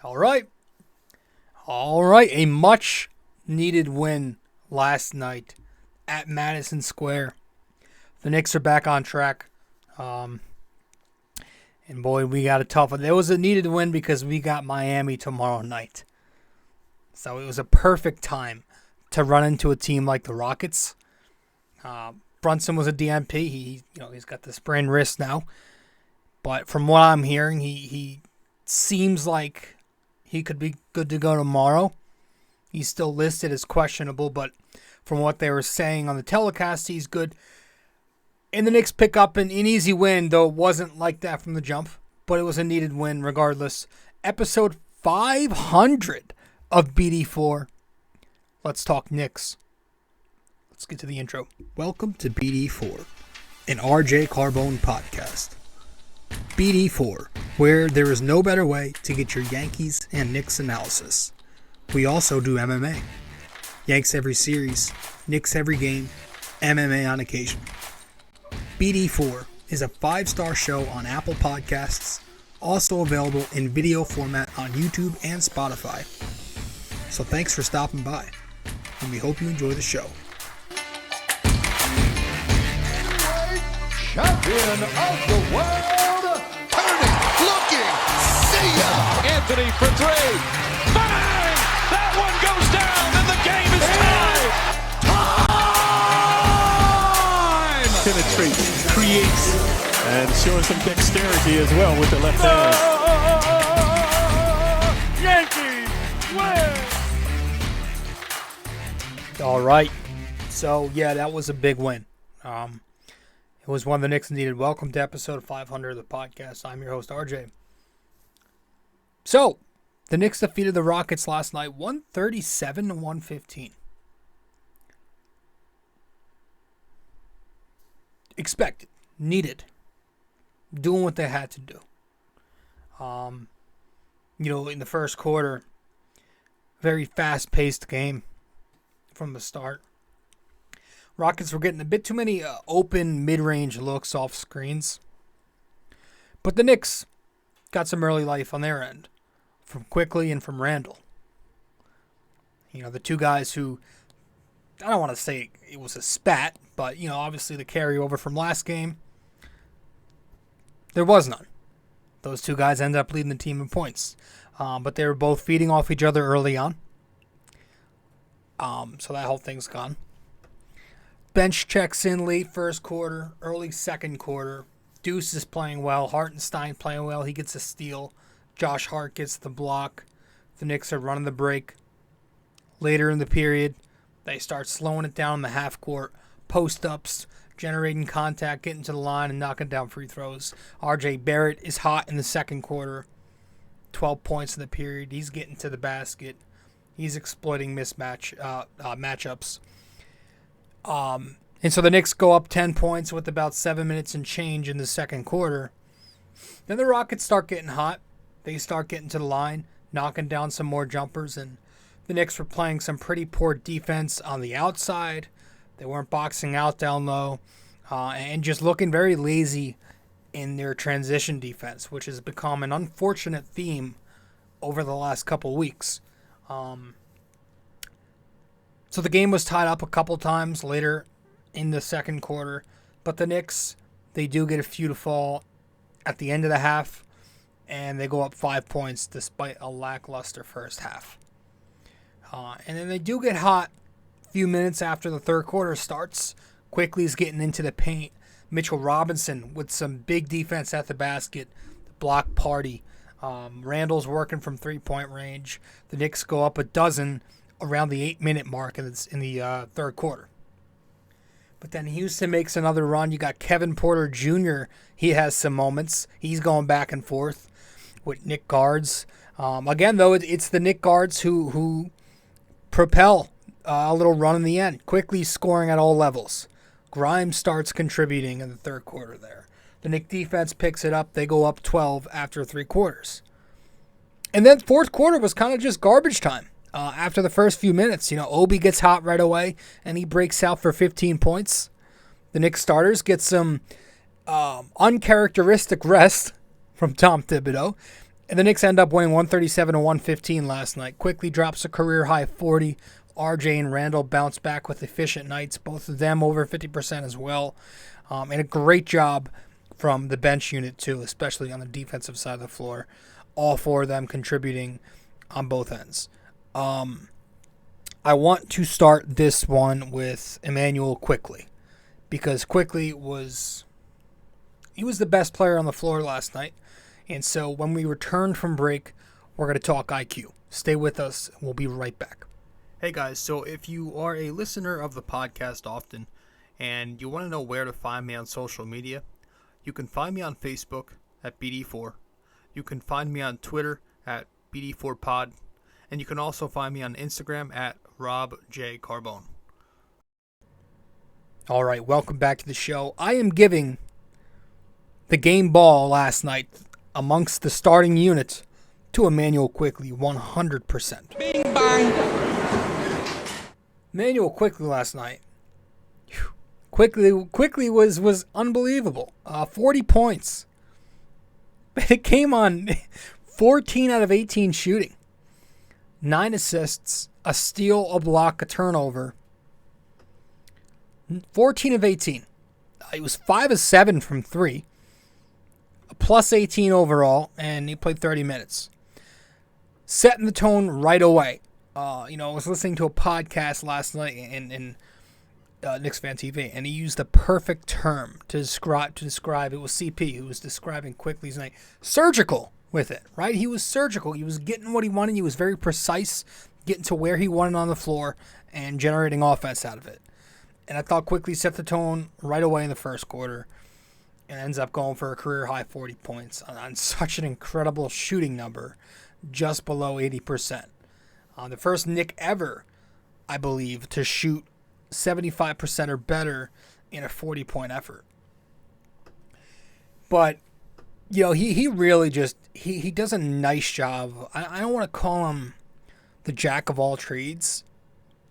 All right. All right. A much needed win last night at Madison Square. The Knicks are back on track. And boy, we got a tough one. There was a needed win because we got Miami tomorrow night. So it was a perfect time to run into a team like the Rockets. Brunson was a DNP. He's got the sprained wrist now. But from what I'm hearing, he seems like he could be good to go tomorrow. He's still listed as questionable, but from what they were saying on the telecast, he's good. And the Knicks pick up an easy win, though it wasn't like that from the jump. But it was a needed win regardless. Episode 500 of BD4. Let's talk Knicks. Let's get to the intro. Welcome to BD4, an RJ Carbone podcast. BD4, where there is no better way to get your Yankees and Knicks analysis. We also do MMA. Yanks every series, Knicks every game, MMA on occasion. BD4 is a 5-star show on Apple Podcasts, also available in video format on YouTube and Spotify. So thanks for stopping by, and we hope you enjoy the show. Champion of the world, turning, looking, see ya! Anthony for three, bang! That one goes down, and the game is tied! Time! Penetrates, creates, and showing some dexterity as well with the left hand. Yankees win! All right. So, yeah, that was a big win. It was one the Knicks needed. Welcome to episode 500 of the podcast. I'm your host, RJ. So, the Knicks defeated the Rockets last night, 137-115. Expected. Needed. Doing what they had to do. In the first quarter, very fast-paced game from the start. Rockets were getting a bit too many open mid-range looks off screens. But the Knicks got some early life on their end from Quickley and from Randall. The two guys who, I don't want to say it was a spat, but, obviously the carryover from last game, there was none. Those two guys ended up leading the team in points. But they were both feeding off each other early on. So that whole thing's gone. Bench checks in late first quarter, early second quarter. Deuce is playing well. Hartenstein playing well. He gets a steal. Josh Hart gets the block. The Knicks are running the break. Later in the period, they start slowing it down in the half court. Post-ups, generating contact, getting to the line, and knocking down free throws. RJ Barrett is hot in the second quarter. 12 points in the period. He's getting to the basket. He's exploiting matchups. And so the Knicks go up 10 points with about 7 minutes and change in the second quarter. Then the Rockets start getting hot. They start getting to the line, knocking down some more jumpers, and the Knicks were playing some pretty poor defense on the outside. They weren't boxing out down low, and just looking very lazy in their transition defense, which has become an unfortunate theme over the last couple weeks. So the game was tied up a couple times later in the second quarter. But the Knicks, they do get a few to fall at the end of the half. And they go up 5 points despite a lackluster first half. And then they do get hot a few minutes after the third quarter starts. Quickley's getting into the paint. Mitchell Robinson with some big defense at the basket. The block party. Randall's working from three-point range. The Knicks go up a dozen around the 8-minute mark in the third quarter. But then Houston makes another run. You got Kevin Porter Jr. He has some moments. He's going back and forth with Knick guards. Again, though, it's the Knick guards who propel a little run in the end. Quickly scoring at all levels. Grimes starts contributing in the third quarter there. The Knick defense picks it up. They go up 12 after 3 quarters. And then fourth quarter was kind of just garbage time. After the first few minutes, Obi gets hot right away, and he breaks out for 15 points. The Knicks starters get some uncharacteristic rest from Tom Thibodeau, And the Knicks end up winning 137-115 last night. Quickley drops a career-high 40. RJ and Randall bounce back with efficient nights, both of them over 50% as well. And a great job from the bench unit, too, especially on the defensive side of the floor. All four of them contributing on both ends. I want to start this one with Immanuel Quickley, because Quickley was the best player on the floor last night. And so when we return from break, we're going to talk IQ. Stay with us. We'll be right back. Hey guys, so if you are a listener of the podcast often and you want to know where to find me on social media, you can find me on Facebook at BD4. You can find me on Twitter at BD4Pod. And you can also find me on Instagram at RobJCarbone. All right, welcome back to the show. I am giving the game ball last night amongst the starting unit to Immanuel Quickley 100%. Bing bang. Immanuel Quickley last night. Quickley was unbelievable. 40 points. It came on 14 out of 18 shooting. 9 assists, a steal, a block, a turnover. 14 of 18. He was 5 of 7 from 3. A plus 18 overall, and he played 30 minutes. Setting the tone right away. I was listening to a podcast last night in Knicks Fan TV, and he used the perfect term to describe. It was CP who was describing Quickley's night. Surgical with it, right? He was surgical. He was getting what he wanted. He was very precise, getting to where he wanted on the floor and generating offense out of it. And I thought Quickley set the tone right away in the first quarter and ends up going for a career-high 40 points on such an incredible shooting number, just below 80%. The first Knick ever, I believe, to shoot 75% or better in a 40-point effort. But he really just, he does a nice job. I don't want to call him the jack of all trades,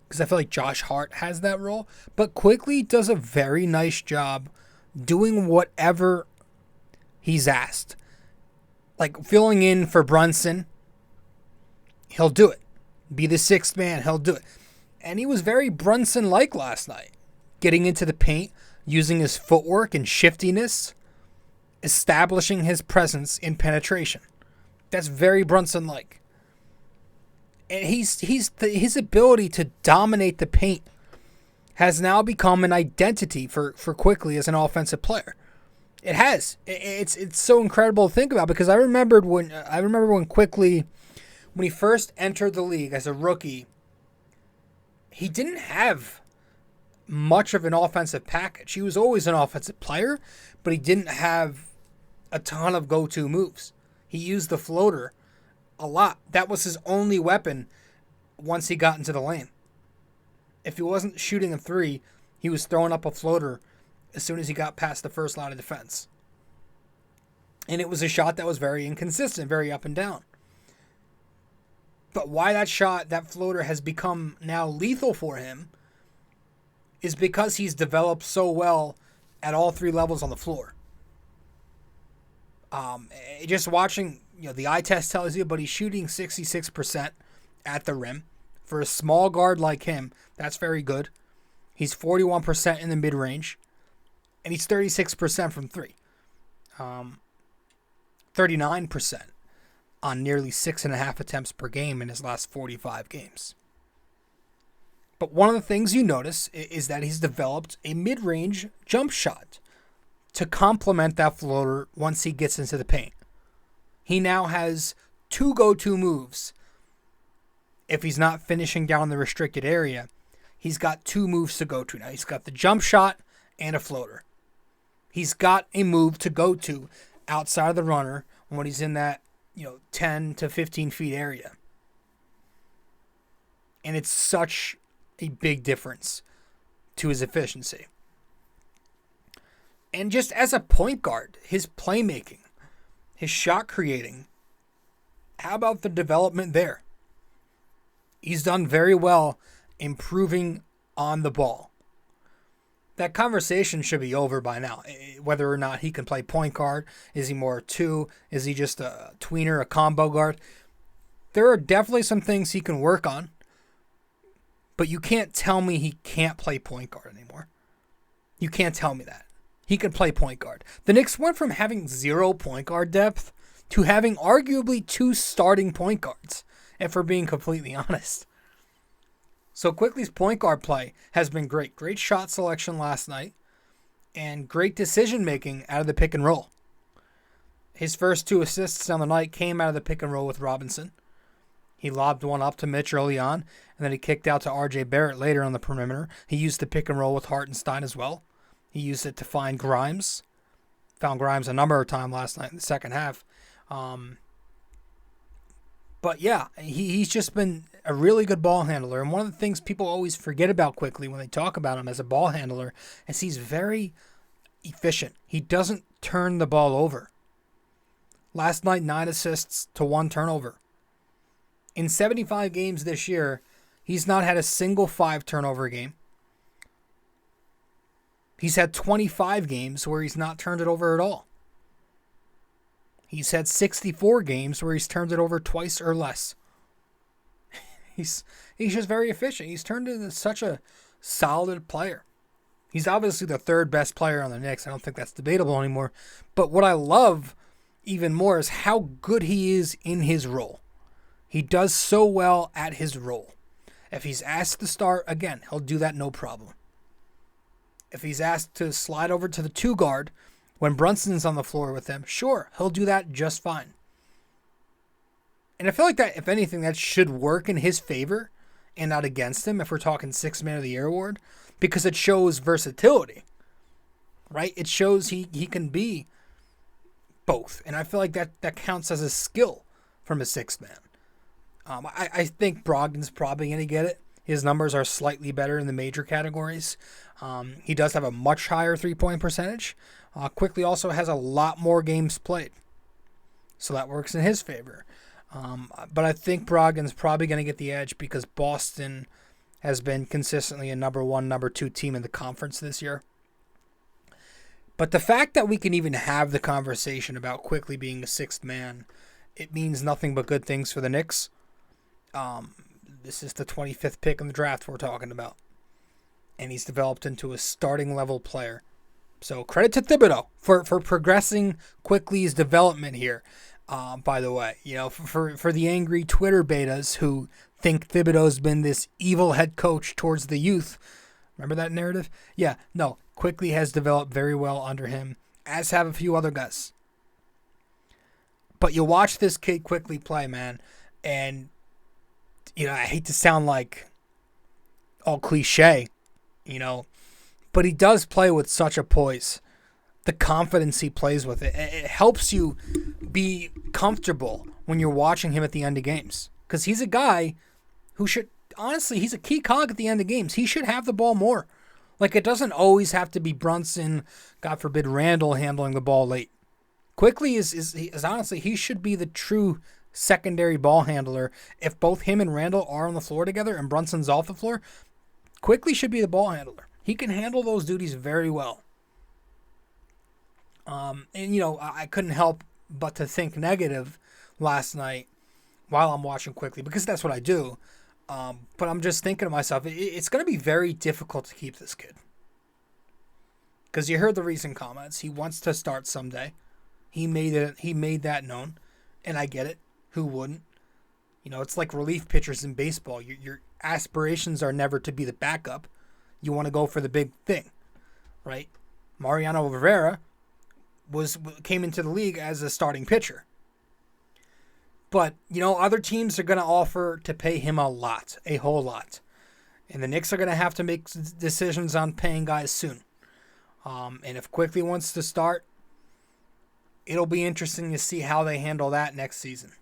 because I feel like Josh Hart has that role. But Quickley does a very nice job doing whatever he's asked. Like filling in for Brunson, he'll do it. Be the sixth man, he'll do it. And he was very Brunson-like last night. Getting into the paint, using his footwork and shiftiness, establishing his presence in penetration. That's very Brunson-like. And his ability to dominate the paint has now become an identity for Quickley as an offensive player. It has. It's so incredible to think about, because I remember when Quickley, when he first entered the league as a rookie, he didn't have much of an offensive package. He was always an offensive player, but he didn't have a ton of go-to moves. He used the floater a lot. That was his only weapon once he got into the lane. If he wasn't shooting a three, he was throwing up a floater as soon as he got past the first line of defense. And it was a shot that was very inconsistent, very up and down. But why that floater has become now lethal for him is because he's developed so well at all three levels on the floor. Just watching, the eye test tells you, but he's shooting 66% at the rim. For a small guard like him, that's very good. He's 41% in the mid-range, and he's 36% from three. 39% on nearly 6.5 attempts per game in his last 45 games. But one of the things you notice is that he's developed a mid-range jump shot to complement that floater once he gets into the paint. He now has two go-to moves. If he's not finishing down the restricted area, he's got two moves to go to. Now he's got the jump shot and a floater. He's got a move to go to outside of the runner when he's in that 10 to 15 feet area. And it's such a big difference to his efficiency. And just as a point guard, his playmaking, his shot creating, how about the development there? He's done very well improving on the ball. that conversation should be over by now. Whether or not he can play point guard, is he more a two? Is he just a tweener, a combo guard? There are definitely some things he can work on, but you can't tell me he can't play point guard anymore. You can't tell me that. He can play point guard. The Knicks went from having 0 point guard depth to having arguably 2 starting point guards, if we're being completely honest. So Quickley's point guard play has been great. Great shot selection last night and great decision making out of the pick and roll. His first 2 assists on the night came out of the pick and roll with Robinson. He lobbed one up to Mitch early on, and then he kicked out to RJ Barrett later on the perimeter. He used the pick and roll with Hartenstein as well. He used it to find Grimes. Found Grimes a number of times last night in the second half. But yeah, he's just been a really good ball handler. And one of the things people always forget about Quickley when they talk about him as a ball handler is he's very efficient. He doesn't turn the ball over. Last night, 9 assists to 1 turnover. In 75 games this year, he's not had a single 5-turnover game. He's had 25 games where he's not turned it over at all. He's had 64 games where he's turned it over twice or less. He's just very efficient. He's turned into such a solid player. He's obviously the 3rd best player on the Knicks. I don't think that's debatable anymore. But what I love even more is how good he is in his role. He does so well at his role. If he's asked to start, again, he'll do that no problem. If he's asked to slide over to the 2 guard when Brunson's on the floor with him, sure, he'll do that just fine. And I feel like that, if anything, that should work in his favor and not against him if we're talking 6th Man of the Year award, because it shows versatility, right? It shows he can be both. And I feel like that counts as a skill from a 6th man. I think Brogdon's probably going to get it. His numbers are slightly better in the major categories. He does have a much higher 3-point percentage. Quickley also has a lot more games played. So that works in his favor. But I think Brogdon's probably going to get the edge because Boston has been consistently a number 1, number 2 team in the conference this year. But the fact that we can even have the conversation about Quickley being a 6th man, it means nothing but good things for the Knicks. This is the 25th pick in the draft we're talking about. And he's developed into a starting level player. So credit to Thibodeau for progressing Quickley's development here. By the way, for the angry Twitter betas who think Thibodeau's been this evil head coach towards the youth. Remember that narrative? Yeah, no. Quickley has developed very well under him, as have a few other guys. But you watch this kid Quickley play, man, and I hate to sound like all cliche, but he does play with such a poise. The confidence he plays with, it helps you be comfortable when you're watching him at the end of games. Because he's a guy who should, honestly, he's a key cog at the end of games. He should have the ball more. Like, it doesn't always have to be Brunson, God forbid, Randall handling the ball late. Quickley is honestly, he should be the true secondary ball handler. If both him and Randall are on the floor together and Brunson's off the floor, Quickley should be the ball handler. He can handle those duties very well. I couldn't help but to think negative last night while I'm watching Quickley, because that's what I do. But I'm just thinking to myself, it's going to be very difficult to keep this kid. Because you heard the recent comments. He wants to start someday. He made that known, and I get it. Who wouldn't? It's like relief pitchers in baseball. Your aspirations are never to be the backup. You want to go for the big thing, right? Mariano Rivera came into the league as a starting pitcher. But, other teams are going to offer to pay him a whole lot. And the Knicks are going to have to make decisions on paying guys soon. And if Quickley wants to start, it'll be interesting to see how they handle that next season.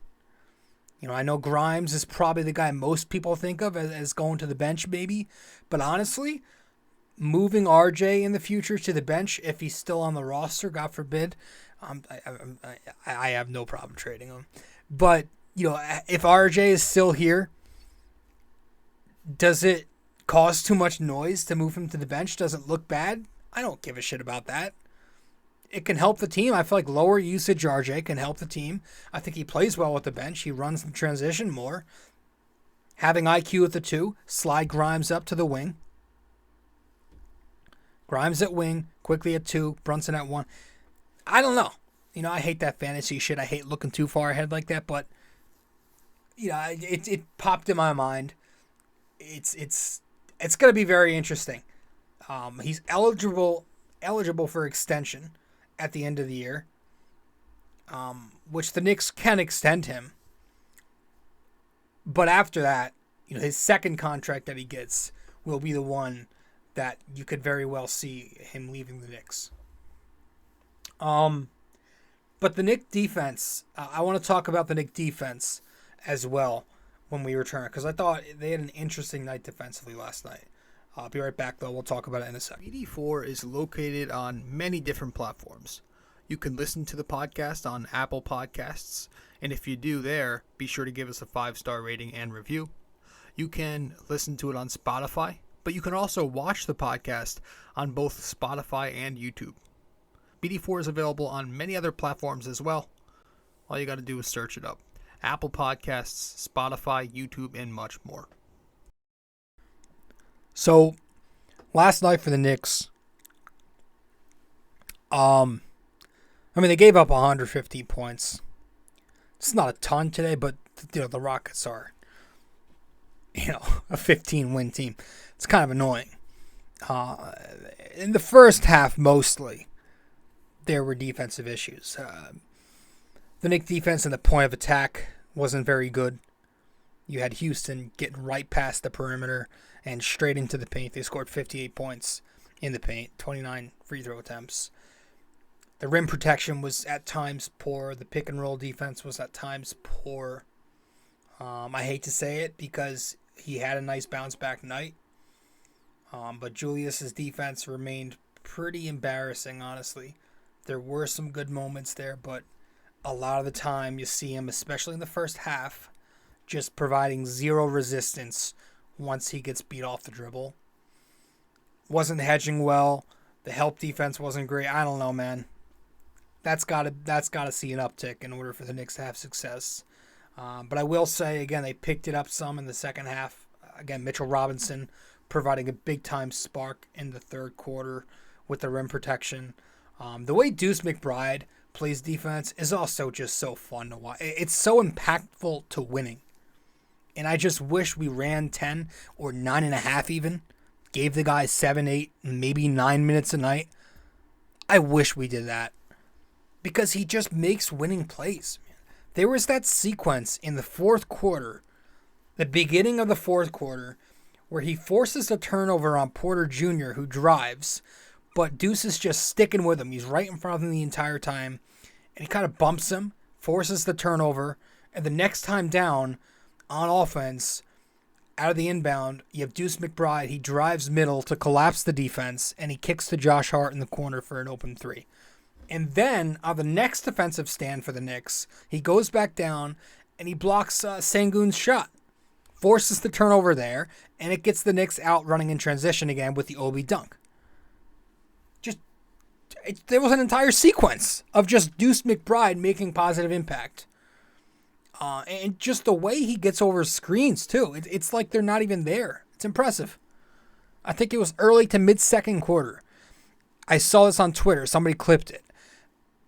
I know Grimes is probably the guy most people think of as going to the bench, maybe. But honestly, moving RJ in the future to the bench, if he's still on the roster, God forbid, I have no problem trading him. But, if RJ is still here, does it cause too much noise to move him to the bench? Does it look bad? I don't give a shit about that. It can help the team. I feel like lower usage RJ can help the team. I think he plays well with the bench. He runs the transition more. Having IQ at the 2, slide Grimes up to the wing. Grimes at wing, Quickley at 2, Brunson at 1. I don't know. I hate that fantasy shit. I hate looking too far ahead like that, but it popped in my mind. It's going to be very interesting. He's eligible for extension at the end of the year, which the Knicks can extend him. But after that, his second contract that he gets will be the one that you could very well see him leaving the Knicks. But the Knicks defense, I want to talk about the Knicks defense as well when we return, because I thought they had an interesting night defensively last night. I'll be right back, though. We'll talk about it in a second. BD4 is located on many different platforms. You can listen to the podcast on Apple Podcasts, and if you do there, be sure to give us a 5-star rating and review. You can listen to it on Spotify, but you can also watch the podcast on both Spotify and YouTube. BD4 is available on many other platforms as well. All you got to do is search it up. Apple Podcasts, Spotify, YouTube, and much more. So, last night for the Knicks, they gave up 115 points. It's not a ton today, but the Rockets are, a 15-win team. It's kind of annoying. In the first half, mostly, there were defensive issues. The Knicks defense in the point of attack wasn't very good. You had Houston getting right past the perimeter and straight into the paint. They scored 58 points in the paint, 29 free throw attempts. The rim protection was at times poor. The pick and roll defense was at times poor. I hate to say it because he had a nice bounce back night. But Julius's defense remained pretty embarrassing, honestly. There were some good moments there, but a lot of the time you see him, especially in the first half, just providing zero resistance once he gets beat off the dribble. Wasn't hedging well. The help defense wasn't great. I don't know, man. That's got to see an uptick in order for the Knicks to have success. But I will say, again, they picked it up some in the second half. Again, Mitchell Robinson providing a big-time spark in the third quarter with the rim protection. The way Deuce McBride plays defense is also just so fun to watch. It's so impactful to winning. And I just wish we ran 10 or 9.5 even. Gave the guys 7, 8, maybe 9 minutes a night. I wish we did that. Because he just makes winning plays. There was that sequence in the fourth quarter, the beginning of the fourth quarter, where he forces a turnover on Porter Jr., who drives, but Deuce is just sticking with him. He's right in front of him the entire time, and he kind of bumps him, forces the turnover, and the next time down on offense, out of the inbound, you have Deuce McBride. He drives middle to collapse the defense, and he kicks to Josh Hart in the corner for an open three. And then, on the next defensive stand for the Knicks, he goes back down, and he blocks Sengun's shot. Forces the turnover there, and it gets the Knicks out running in transition again with the Obi dunk. There was an entire sequence of just Deuce McBride making positive impact. And just the way he gets over screens, too. It's like they're not even there. It's impressive. I think it was early to mid-second quarter. I saw this on Twitter. Somebody clipped it.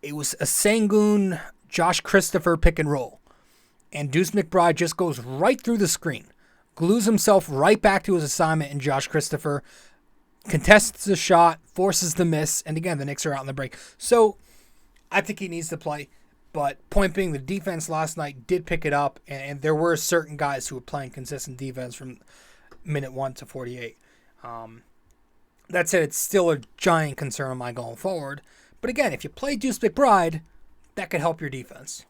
It was a Sengun, Josh Christopher pick and roll. And Deuce McBride just goes right through the screen. Glues himself right back to his assignment, and Josh Christopher contests the shot, forces the miss, and again, the Knicks are out in the break. So, I think he needs to play. But point being, the defense last night did pick it up, and there were certain guys who were playing consistent defense from minute 1 to 48. That said, it's still a giant concern of mine going forward. But again, if you play Deuce McBride, that could help your defense.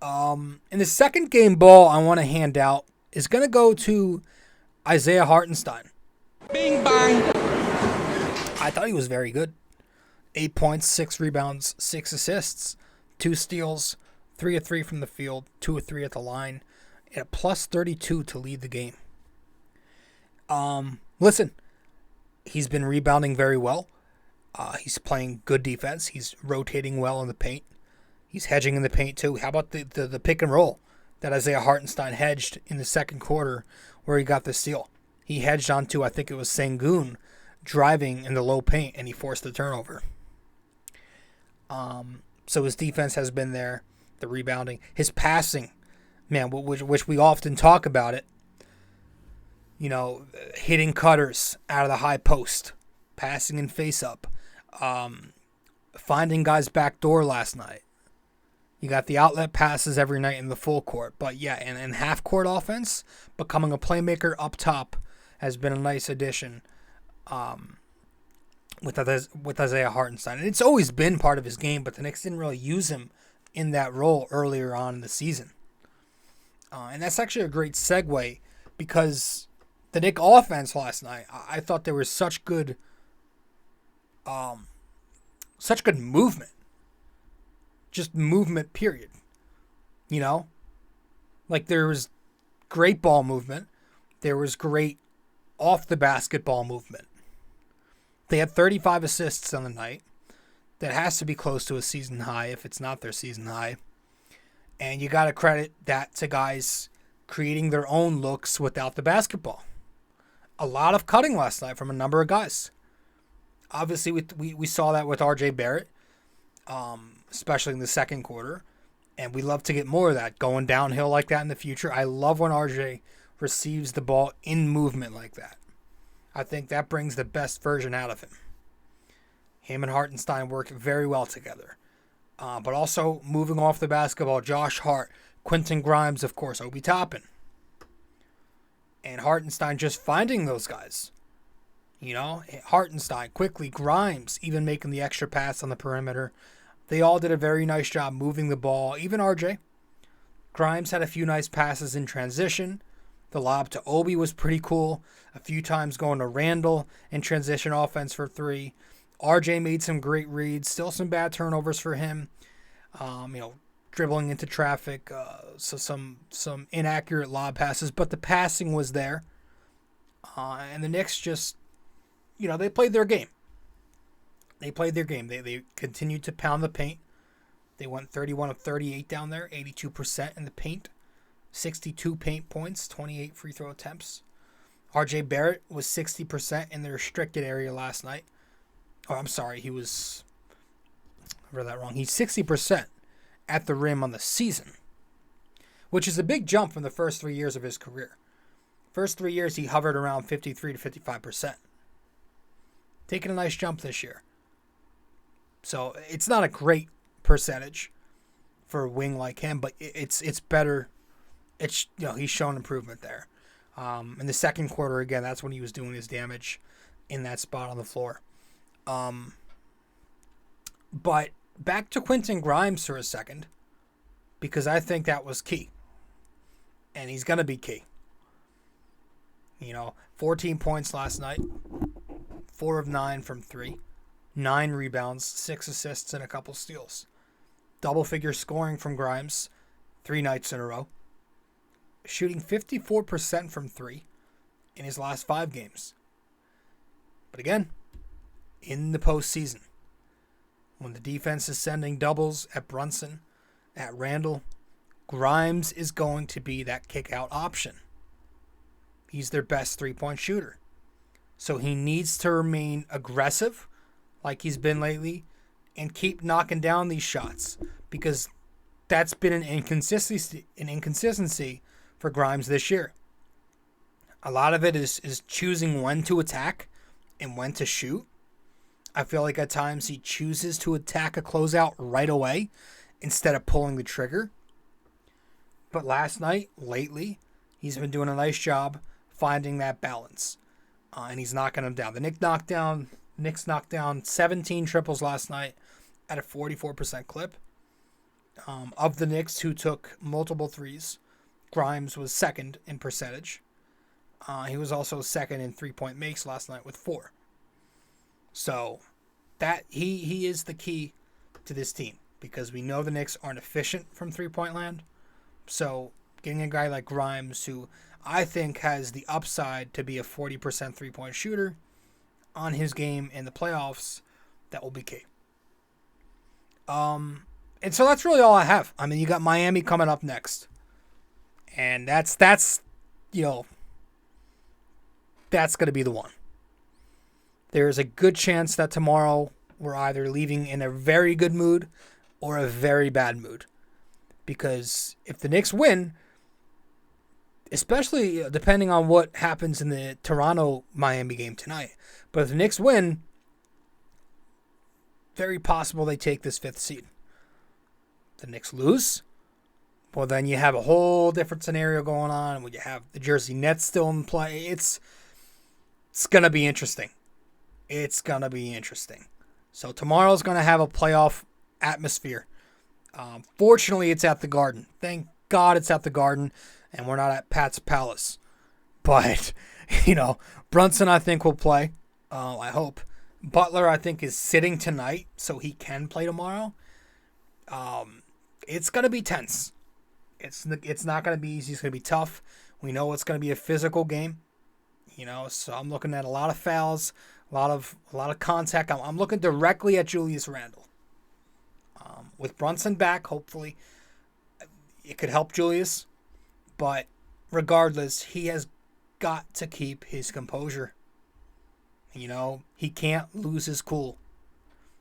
In the second game ball I want to hand out is going to go to Isaiah Hartenstein. Bing bang. I thought he was very good. 8 points, 6 rebounds, 6 assists, 2 steals, 3 of 3 from the field, 2 of 3 at the line, and a plus 32 to lead the game. Listen, he's been rebounding very well. He's playing good defense. He's rotating well in the paint. He's hedging in the paint too. How about the pick and roll that Isaiah Hartenstein hedged in the second quarter where he got the steal? He hedged onto, I think it was Sengun, driving in the low paint, and he forced the turnover. So his defense has been there, the rebounding. His passing, man, which we often talk about it, hitting cutters out of the high post, passing and face up, finding guys back door last night. You got the outlet passes every night in the full court. But yeah, in half court offense, becoming a playmaker up top has been a nice addition with Isaiah Hartenstein. And it's always been part of his game, but the Knicks didn't really use him in that role earlier on in the season. And that's actually a great segue because the Knicks offense last night, I thought there was such good movement. Just movement, period. Like there was great ball movement. There was great off the basketball movement. They had 35 assists on the night. That has to be close to a season high if it's not their season high. And you got to credit that to guys creating their own looks without the basketball. A lot of cutting last night from a number of guys. Obviously, we saw that with R.J. Barrett, especially in the second quarter. And we love to get more of that, going downhill like that in the future. I love when R.J. receives the ball in movement like that. I think that brings the best version out of him. Him and Hartenstein work very well together. But also, moving off the basketball, Josh Hart, Quentin Grimes, of course, Obi Toppin. And Hartenstein just finding those guys. Hartenstein, Quickley, Grimes, even making the extra pass on the perimeter. They all did a very nice job moving the ball. Even RJ. Grimes had a few nice passes in transition. The lob to Obi was pretty cool. A few times going to Randall in transition offense for three. RJ made some great reads. Still some bad turnovers for him. Dribbling into traffic. So some inaccurate lob passes. But the passing was there. And the Knicks just, they played their game. They continued to pound the paint. They went 31 of 38 down there, 82% in the paint, 62 paint points, 28 free throw attempts. R.J. Barrett was 60% in the restricted area last night. Oh, I'm sorry, I read that wrong. He's 60% at the rim on the season, which is a big jump from the first 3 years of his career. First 3 years, he hovered around 53 to 55%. Taking a nice jump this year. So it's not a great percentage for a wing like him, but it's better. He's shown improvement there. In the second quarter, again, that's when he was doing his damage in that spot on the floor. But back to Quentin Grimes for a second, because I think that was key. And he's going to be key. 14 points last night, 4 of 9 from 3. 9 rebounds, 6 assists, and a couple steals. Double-figure scoring from Grimes 3 nights in a row. Shooting 54% from 3 in his last 5 games. But again, in the postseason, when the defense is sending doubles at Brunson, at Randall, Grimes is going to be that kick-out option. He's their best three-point shooter. So he needs to remain aggressive, like he's been lately, and keep knocking down these shots, because that's been an inconsistency for Grimes this year. A lot of it is choosing when to attack and when to shoot. I feel like at times he chooses to attack a closeout right away instead of pulling the trigger. But lately, he's been doing a nice job finding that balance. And he's knocking them down. The Knicks knocked down 17 triples last night at a 44% clip. Of the Knicks who took multiple threes, Grimes was second in percentage. He was also second in three-point makes last night with 4. So that he is the key to this team, because we know the Knicks aren't efficient from three-point land. So getting a guy like Grimes, who I think has the upside to be a 40% three-point shooter on his game in the playoffs. That will be key. And so that's really all I have. I mean, you got Miami coming up next. And that's going to be the one. There's a good chance that tomorrow we're either leaving in a very good mood or a very bad mood. Because if the Knicks win, especially depending on what happens in the Toronto-Miami game tonight, but if the Knicks win, very possible they take this 5th seed. The Knicks lose, well, then you have a whole different scenario going on. When you have the Jersey Nets still in play, it's going to be interesting. It's going to be interesting. So tomorrow's going to have a playoff atmosphere. Fortunately, it's at the Garden. Thank God it's at the Garden, and we're not at Pat's Palace. But, Brunson, I think, will play. I hope. Butler, I think, is sitting tonight, so he can play tomorrow. It's going to be tense. It's not going to be easy. It's going to be tough. We know it's going to be a physical game. So I'm looking at a lot of fouls, a lot of contact. I'm looking directly at Julius Randle. With Brunson back, hopefully, it could help Julius. But regardless, he has got to keep his composure. He can't lose his cool.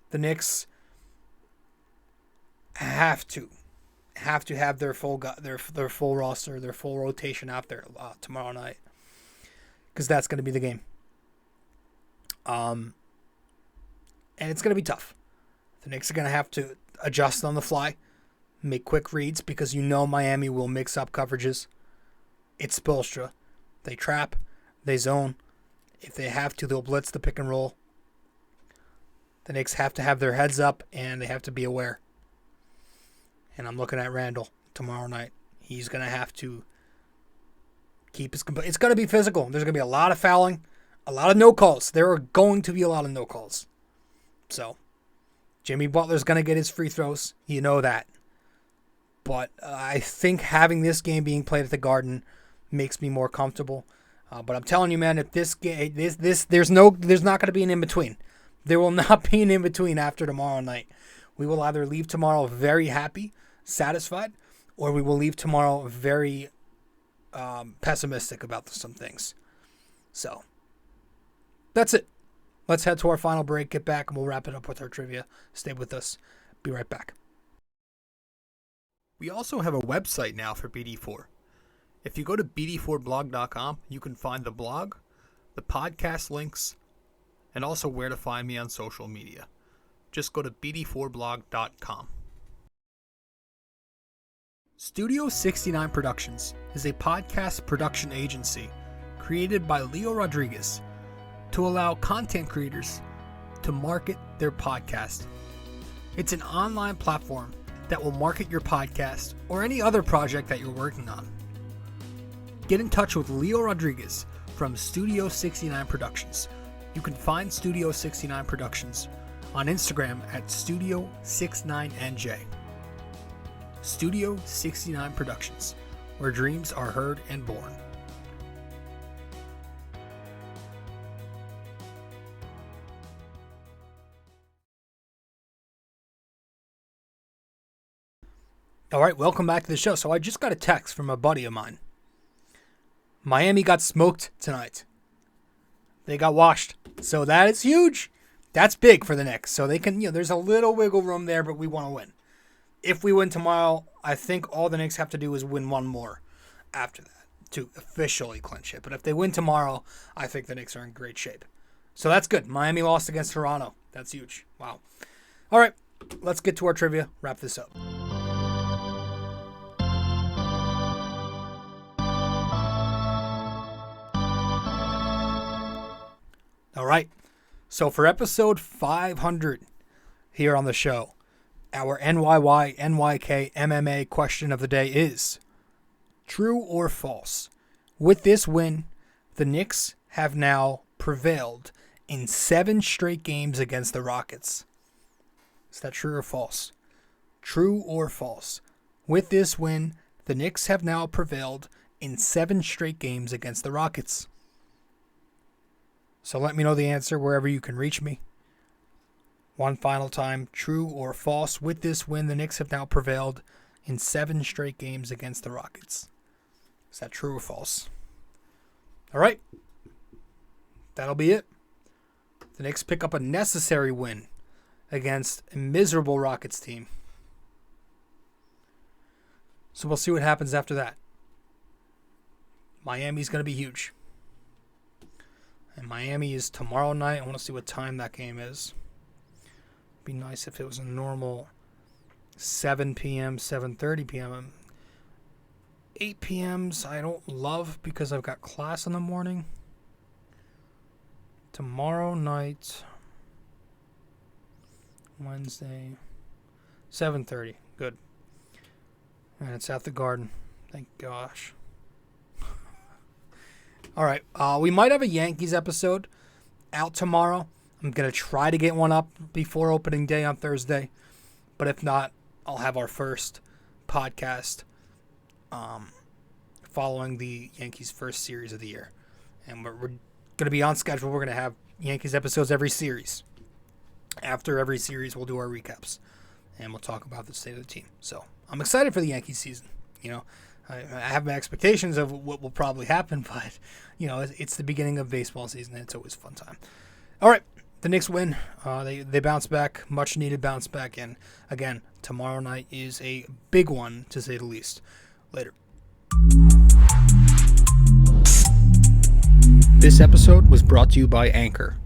The Knicks have to have their full roster, their full rotation out there tomorrow night, because that's going to be the game. And it's going to be tough. The Knicks are going to have to adjust on the fly, make quick reads, because Miami will mix up coverages. It's Spoelstra. They trap, they zone. If they have to, they'll blitz the pick and roll. The Knicks have to have their heads up, and they have to be aware. And I'm looking at Randle tomorrow night. He's going to have to keep his composure. It's going to be physical. There's going to be a lot of fouling, a lot of no calls. There are going to be a lot of no calls. So, Jimmy Butler's going to get his free throws. You know that. But I think having this game being played at the Garden makes me more comfortable. But I'm telling you, man, if this game, there's not going to be an in-between. There will not be an in-between after tomorrow night. We will either leave tomorrow very happy, satisfied, or we will leave tomorrow very pessimistic about some things. So, that's it. Let's head to our final break, get back, and we'll wrap it up with our trivia. Stay with us. Be right back. We also have a website now for BD4. If you go to BD4blog.com, you can find the blog, the podcast links, and also where to find me on social media. Just go to BD4blog.com. Studio 69 Productions is a podcast production agency created by Leo Rodriguez to allow content creators to market their podcast. It's an online platform that will market your podcast or any other project that you're working on. Get in touch with Leo Rodriguez from Studio 69 Productions. You can find Studio 69 Productions on Instagram at Studio69NJ. Studio 69 Productions, where dreams are heard and born. All right, welcome back to the show. So I just got a text from a buddy of mine. Miami got smoked tonight. They got washed. So that is huge. That's big for the Knicks. So they can, there's a little wiggle room there, but we want to win. If we win tomorrow, I think all the Knicks have to do is win one more after that to officially clinch it. But if they win tomorrow, I think the Knicks are in great shape. So that's good. Miami lost against Toronto. That's huge. Wow. All right, let's get to our trivia. Wrap this up. All right, so for episode 500 here on the show, our NYY-NYK-MMA question of the day is, true or false? With this win, the Knicks have now prevailed in 7 straight games against the Rockets. Is that true or false? True or false? With this win, the Knicks have now prevailed in 7 straight games against the Rockets. So let me know the answer wherever you can reach me. One final time, true or false, with this win, the Knicks have now prevailed in 7 straight games against the Rockets. Is that true or false? All right. That'll be it. The Knicks pick up a necessary win against a miserable Rockets team. So we'll see what happens after that. Miami's going to be huge. And Miami is tomorrow night. I want to see what time that game is. Be nice if it was a normal 7 p.m., 7:30 p.m. 8 p.m.s I don't love because I've got class in the morning. Tomorrow night, Wednesday, 7:30. Good. And it's at the Garden. Thank gosh. All right. We might have a Yankees episode out tomorrow. I'm going to try to get one up before opening day on Thursday. But if not, I'll have our first podcast following the Yankees' first series of the year. And we're going to be on schedule. We're going to have Yankees episodes every series. After every series, we'll do our recaps. And we'll talk about the state of the team. So I'm excited for the Yankees season. You know, I have my expectations of what will probably happen. But, you know, it's the beginning of baseball season. And it's always a fun time. All right. The Knicks win. They bounce back. Much needed bounce back. And again, tomorrow night is a big one, to say the least. Later. This episode was brought to you by Anchor.